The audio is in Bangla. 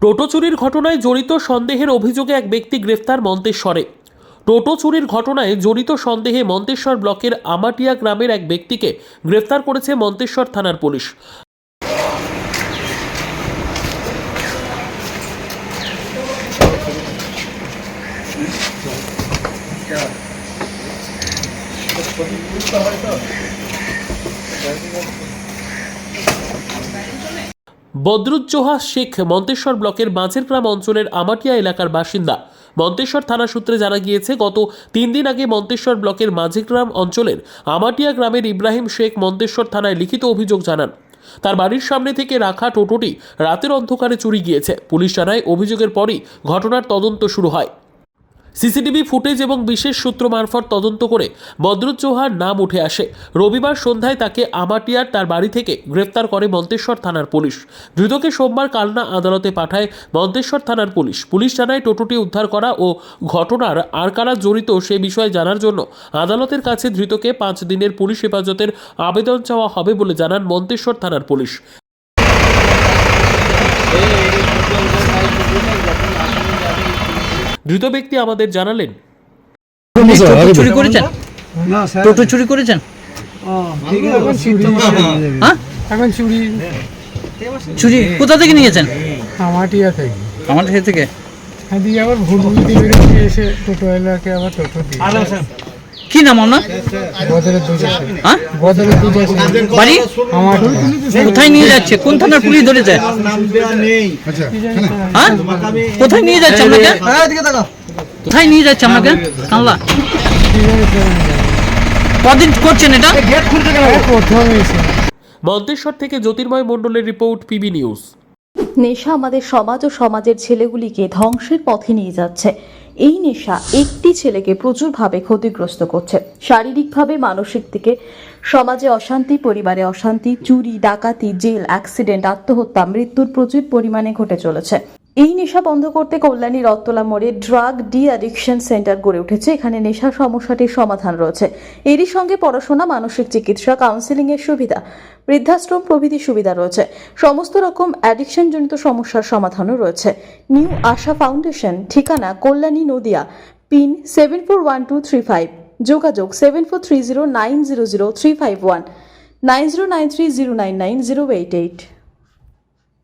টোটো চুরির ঘটনায় জড়িত সন্দেহের অভিযোগে এক ব্যক্তি গ্রেফতার মন্তেশ্বরে। টোটো চুরির ঘটনায় জড়িত সন্দেহে মন্তেশ্বর ব্লকের আমাটিয়া গ্রামের এক ব্যক্তিকে গ্রেফতার করেছে মন্তেশ্বর থানার পুলিশ। বদরুজ্জোহা শেখ মন্তেশ্বর ব্লকের মাঝের গ্রাম অঞ্চলের আমাটিয়া এলাকার বাসিন্দা। মন্তেশ্বর থানা সূত্রে জানা গিয়েছে, গত 3 দিন আগে মন্তেশ্বর ব্লকের মাঝেগ্রাম অঞ্চলের আমাটিয়া গ্রামের ইব্রাহিম শেখ মন্তেশ্বর থানায় লিখিত অভিযোগ জানান তার বাড়ির সামনে থেকে রাখা টোটোটি রাতের অন্ধকারে চুরি গিয়েছে। পুলিশ জানায়, অভিযোগের পরই ঘটনার তদন্ত শুরু হয়। সিসিটিভি ফুটেজ এবং বিশেষ সূত্র মারফত তদন্ত করে বদরুজ্জোহার নাম উঠে আসে। রবিবার সন্ধ্যায় তাকে আমাটিয়ার তার বাড়ি থেকে গ্রেফতার করে মন্তেশ্বর থানার পুলিশ। ধৃতকে সোমবার কালনা আদালতে পাঠায় মন্তেশ্বর থানার পুলিশ। পুলিশ জানায়, টোটোটি উদ্ধার করা ও ঘটনার আর কারা জড়িত সে বিষয়ে জানার জন্য আদালতের কাছে ধৃতকে 5 দিনের পুলিশ হেফাজতের আবেদন চাওয়া হবে বলে জানান মন্তেশ্বর থানার পুলিশ। ধৃত ব্যক্তি আমাদের জানালেন, চুরি করেছেন? টোটো চুরি করেছেন? এখন চুরি কোথা থেকে নিয়েছেন? আমাটিয়া থেকে। আমাটিয়া থেকে? হ্যাঁ, দিয়ে আবার ভুল বুঝতে বেরিয়ে এসে টোটো এলাকে আবার টোটো দিয়ে। কি নাম আপনার? বদরের দুধ আছে। হ্যাঁ, বদরের দুধ আছে। বাড়ি আমাটিয়া। কোথায় নিয়ে যাচ্ছে? কোন থানার পুলিশ ধরেছে? হ্যাঁ, কোথায় নিয়ে যাচ্ছে আপনাকে? কোথায় নিয়ে যাচ্ছে আপনাকে? কানলা কদিন করছেন এটা? মন্তেশ্বর থেকে জ্যোতির্ময় মণ্ডলের রিপোর্ট, পিবি নিউজ। নেশা আমাদের সমাজ ও সমাজের ছেলেগুলিকে ধ্বংসের পথে নিয়ে যাচ্ছে। এই নেশা একটি ছেলেকে প্রচুরভাবে ক্ষতিগ্রস্ত করছে, শারীরিকভাবে, মানসিক দিকে। সমাজে অশান্তি, পরিবারে অশান্তি, চুরি, ডাকাতি, জেল, অ্যাক্সিডেন্ট, আত্মহত্যা, মৃত্যুর প্রচুর পরিমাণে ঘটে চলেছে। এই নেশা বন্ধ করতে কল্যাণী রত্তলা মোড়ে ড্রাগ ডি অ্যাডিকশন সেন্টার গড়ে উঠেছে। এখানে নেশা সমস্যাটির সমাধান রয়েছে। এরই সঙ্গে পড়াশোনা, মানসিক চিকিৎসা, কাউন্সিলিং এর সুবিধা, বৃদ্ধাশ্রম প্রভৃতি সুবিধা রয়েছে। সমস্ত রকম অ্যাডিকশন জনিত সমস্যার সমাধানও রয়েছে। নিউ আশা ফাউন্ডেশন, ঠিকানা কল্যাণী, নদিয়া, পিন 741235, যোগাযোগ 7430900351, 9093099088।